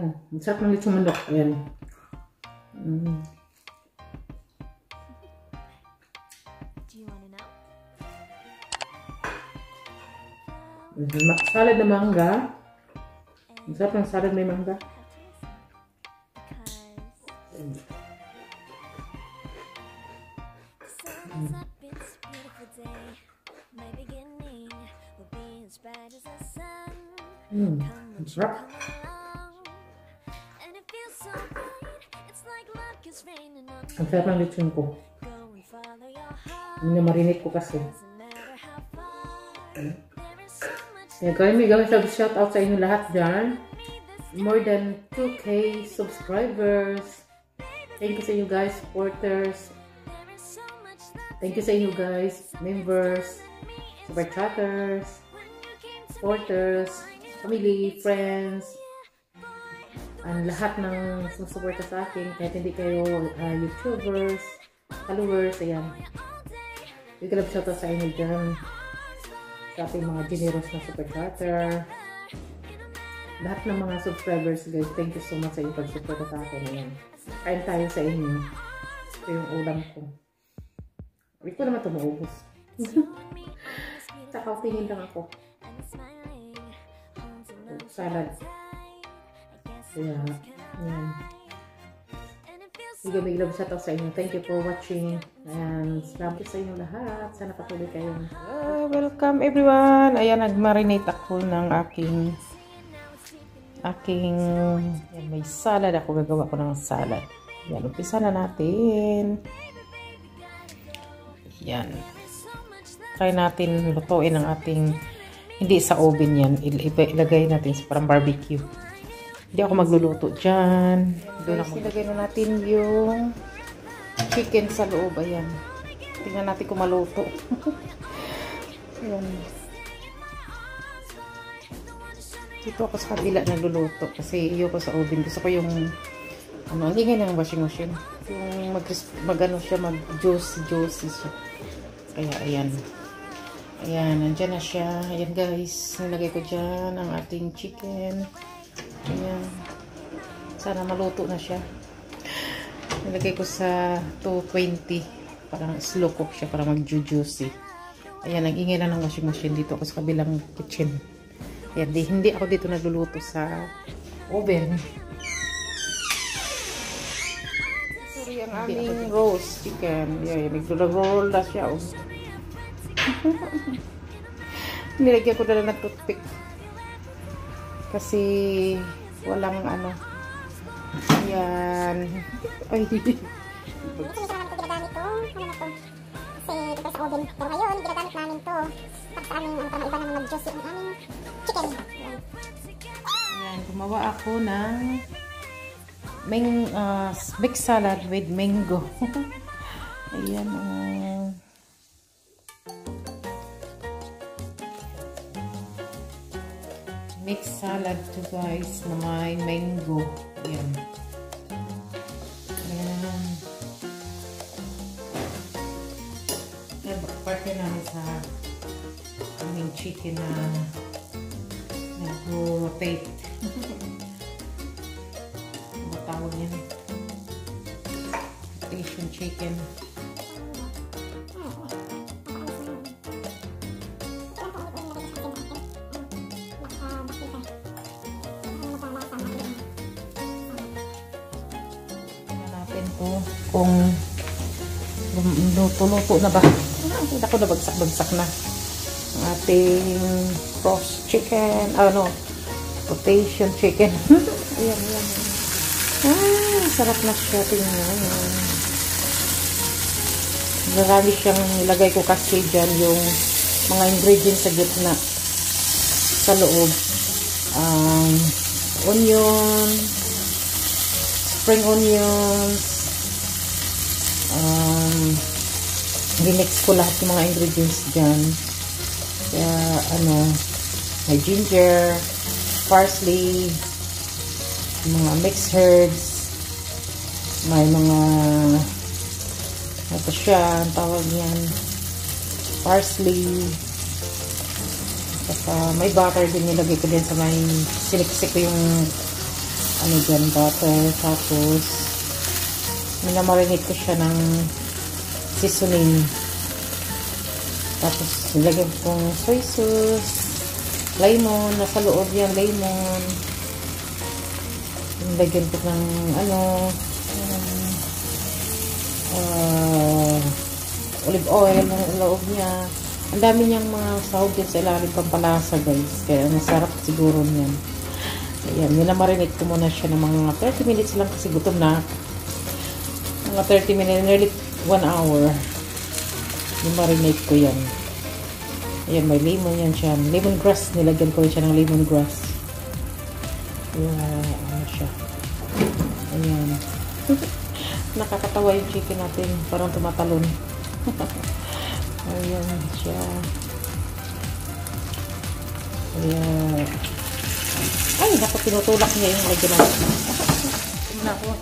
Ayan. Ang sarap ng lechong manok. Ayan. Salad na mangga. Ang sarap ng salad may mangga. Sarap. Ang sarap ng lechon ko. Marinate ko kasi. Kaya may gawin shout out sa inyo lahat dyan. More than 2K subscribers. Thank you sa inyo guys, supporters. Thank you sa inyo guys, members, super chatters, supporters, family, friends, ang lahat ng sumusuporta sa akin, kahit hindi kayo YouTubers, followers, ayan. Big love shout out sa inyo dyan. Sa ating mga generous na super chatter. Lahat ng mga subscribers guys, thank you so much sa inyong pag-support sa akin. Ayan. Kain tayo sa inyo. Ito yung ulam ko. Hindi ko naman ito maubos. Tingin lang ako. Salad. Kaya, ayan. Big love shout out sa inyo. Thank you for watching. And salamat sa inyo lahat. Sana patuloy kayong welcome everyone. Ayan, nag-marinate ako ng aking yan, may salad ako. Gagawa ko ng salad. Yan, umpisa na natin. Yan. Try natin lutuin ang ating, hindi sa oven yan. Ilagay natin sa parang barbecue. Hindi ako magluluto dyan. Doon ako. Ilagay na natin yung chicken sa loob. Ayan. Tingnan natin kung maluto. Ayan. Dito ako sa kabila nagluluto. Kasi iyo ko sa oven. Gusto ko yung ang ingay ng washing machine. Yung mag-ano siya, mag-juicy siya. Kaya ayan. Ayan, nandyan na siya. Ayan guys. Nilagay ko dyan ang ating chicken. Ayan. Sana maluto na siya. Nilagay ko sa 220. Parang slow cook siya para mag-juicy. Ayan, nag-ingay na ng washing machine dito ako sa kabilang kitchen. Ayan, hindi ako dito nagluluto sa oven. Sorry, ang aming roast chicken. Ayan, nag-roll na siya. Oh. Nilagyan ko na lang ng toothpick. Kasi walang ano. Ayan. Ay. Kasi dito ginagamit to. Ano na to? Kasi dito sa oven. Pero ngayon, ginagamit namin to. Para sa aming, para iba naman mag-juicy ang aming chicken. Ayan. Gumawa ako ng mixed salad with mango. Ayan. Mixed salad to guys na may mango. Ayan. Ayan. Ayan, partner namin sa aming chicken na nag-rotate. Ano tawag yan? Rotation chicken. Kung luto-luto na ba. Hindi ako na bagsak-bagsak na ang ating roast chicken, rotation chicken. Ayan, ayan. Sarap na siya. Tingnan. Marami siyang nilagay ko kasi dyan yung mga ingredients sa gitna, sa loob. Onion, spring onions, ginix ko lahat yung mga ingredients dyan. Kaya may ginger, parsley, mga mixed herbs, may mga ito siya, ang tawag niyan, parsley, saka may butter din nilagay ko din sa may siniksik ko yung ano dyan, butter. Tapos, minamarinate ko siya ng seasoning. Tapos, nilagyan kong soy sauce, lemon, nasa loob yan, lemon. Nilagyan ko ng, olive oil ng loob niya. Ang dami niyang mga sahog din sa ilalim pampalasa, guys. Kaya masarap siguro niyan. Ayan, minamarinate ko muna siya ng mga 30 minutes lang kasi gutom na. Mga 30 minutes, nearly 1 hour. Minamarinate ko yan. Ayan, may lemon yan siya. Lemongrass, nilagyan ko rin siya ng lemongrass. Ayan, ano siya. Ayan. Nakakatawa yung chicken natin. Parang tumatalon. Ayan siya. Ayan. Ay, naku, tinutulak niya yung original.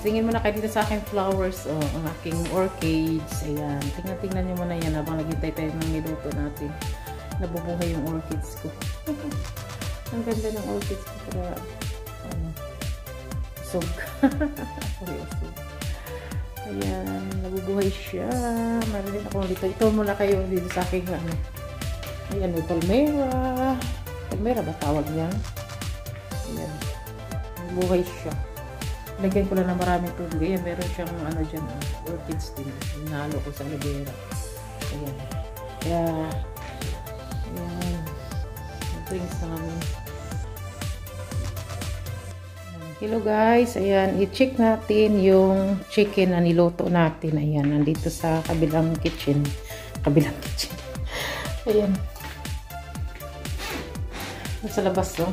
Tingin mo na kayo dito sa aking flowers. Oh, ang aking orchids. Ayan. Tingnan nyo muna yan habang naghintay tayo ng niluto natin. Nabubuhay yung orchids ko. Ang ganda ng orchids ko. Para, usog. Usog. Ayan, nabubuhay siya. Maraming ako dito. Ito muna kayo dito sa aking ayan, may palmera. Palmera ba tawag niya? Ayan. Nabubuhay siya. Lagyan ko lang na maraming tubig. Ayan, meron siyang dyan, orchids din. Hinalo ko sa alabera. Ayan. Kaya, ayan. Drinks na namin. Hello guys, ayan, i-check natin yung chicken na niluto natin. Ayan, nandito sa kabilang kitchen. Ayan. Sa labas, no?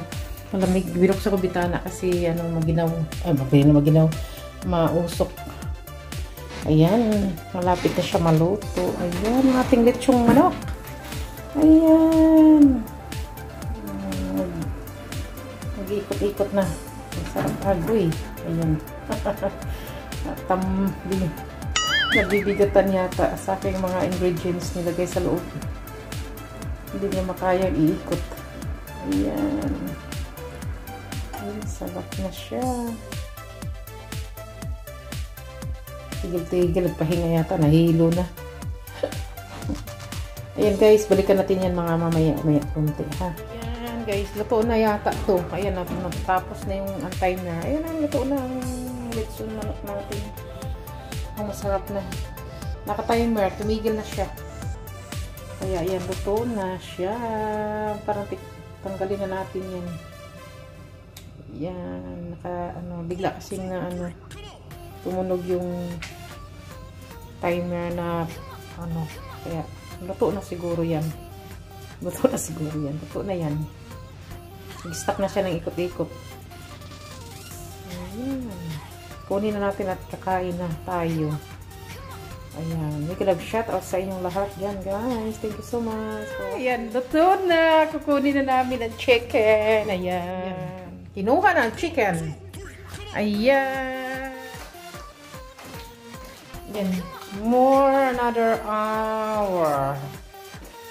Malamig. Binuksan ko bitana kasi, maginaw. Ay, maginaw. Mausok. Ayan, malapit na siya maluto. Ayan, ating lechong manok. Ayan. Mag-ikot-ikot na. Masarap agoy. Ayan. Nabibigatan yata sa aking mga ingredients nilagay sa loob. Hindi niya makayang iikot. Ayan. Ayan, sarap na siya. Tigil-tigil. Nagpahinga yata. Nahilo na. Ayan guys. Balikan natin yan mga mamaya kunti ha. Guys, luto na yata to. Ayan, natapos na yung timer. Ayan, luto na ang lechon manok natin. Ang masarap na. Naka-timer, tumigil na siya. Kaya, ayan, luto na siya. Parang tanggalin na natin yan. Ayan, bigla kasing tumunog yung timer na, kaya, luto na siguro yan. Luto na yan. Nag-stop na siya ng ikot-ikot. Ayan. Kunin na natin at kakain na tayo. Ayan. May shout out sa inyong lahat dyan, guys. Thank you so much. Ayan. Luto na. Kukunin na namin ang chicken. Ayan. Kinuha na ang chicken. Ayan. Ayan. More another hour.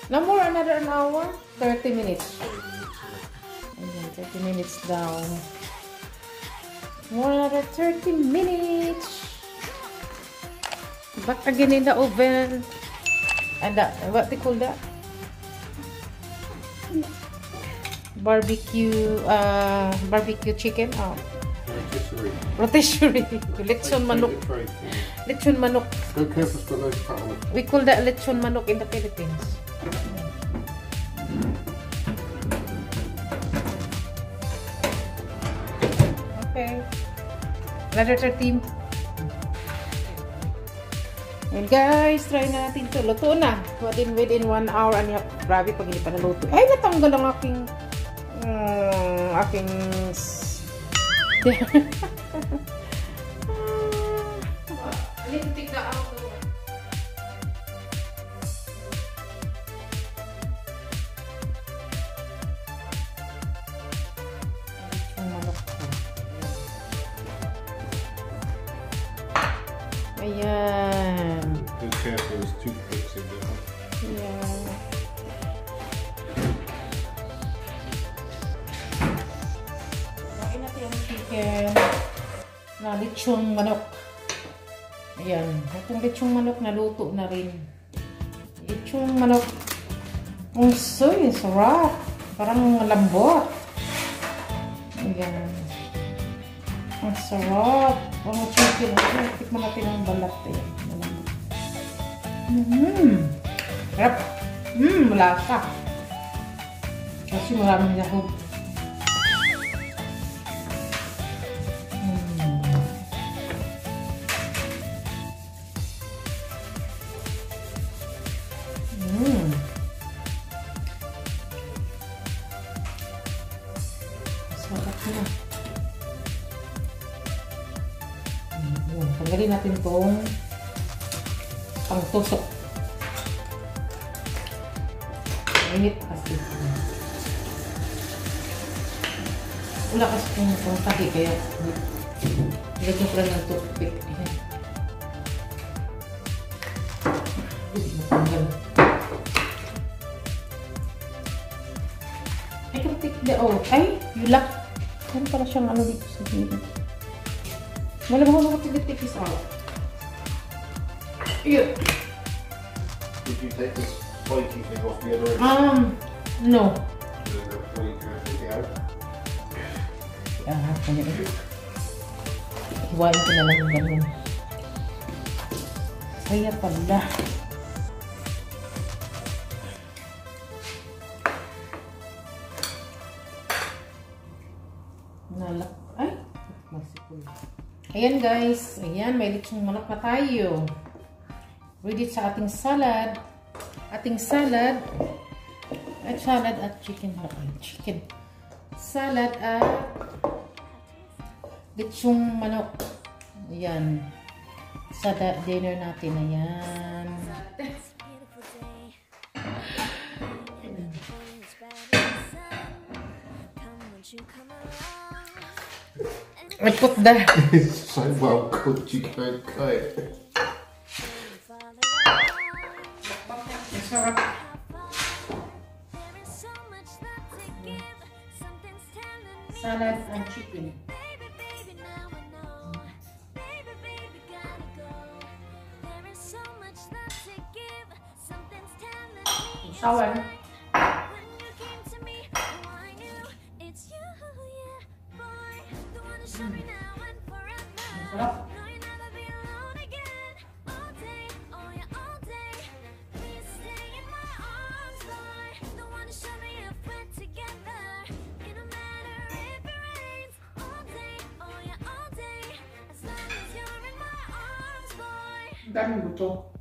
No more another an hour. 30 minutes. Ayan, 30 minutes down. More another 30 minutes. Back again in the oven. And what they call that? Barbecue chicken. Oh. Rotisserie. Letchon manok. Letchon manok. We call that lechon manok in the Philippines. Okay. Another 13. And guys, try natin ito. Luto na. Within 1 hour and a half. Grabe pag hindi pa naluto. Ay, natanggal ang aking I need to take that out. Ayan. Be careful, there's toothpicks in there. Yeah. Kain natin yung chicken. na lechong manok. Ayan. Itong lechong manok naluto na rin. Lechong manok. Ang soy, sarap. Parang malambot. Ayan. Ang sarap. Ang chicken. Tikman natin ang balat. Ayan. Sarap. Malasa. Kasi maraming yahoo. Sarap na. Tanggalin natin itong pangtusok. Init kasi. Wala kasi itong pangtaki kaya nilagyan ko lang ng toothpick. Ayan. Hindi matanggal. I can take the ay, yulak. Ano pala siyang ano dito sa gilid. Malamang ako take this out. Yun. Did you take this spiky thing off the other end? No. Before you can take it out? Kanya ito. Hiwain ko na lang yung ganyan. Kaya pala. Nalak. Ay! Masipul. Ayan guys. Ayan, may lechong manok na tayo. Ready sa ating salad. Salad at chicken. Chicken. Salad at lechong manok. Ayan. Sa dinner natin. Ayan. I put that. It's so well cooked you can't cut it. Sarap. Salad and chicken. Sour. Sarap. Daming buto.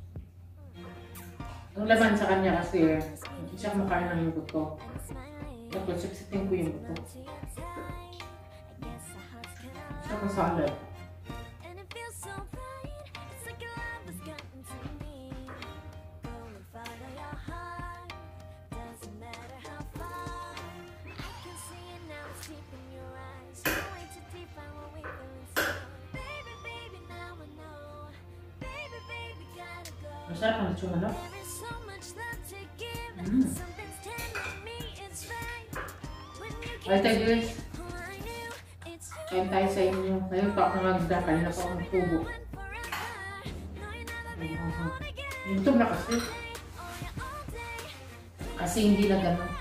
Ang laman sa kanya kasi hindi siya kumakain ng buto. Dapat siksitin ko yung buto. Siya ko salad. Masarap ang lechong manok. Alright guys. Kain tayo sa inyo. Ngayon pa ako nagda. Kanina pa akong tubo. YouTube na kasi. Kasi hindi na gano'n.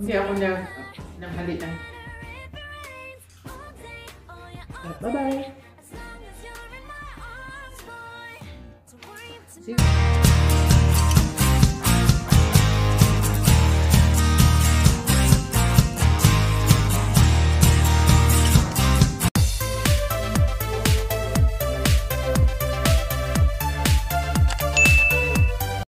Hindi ako naghalitan. Bye-bye! See you.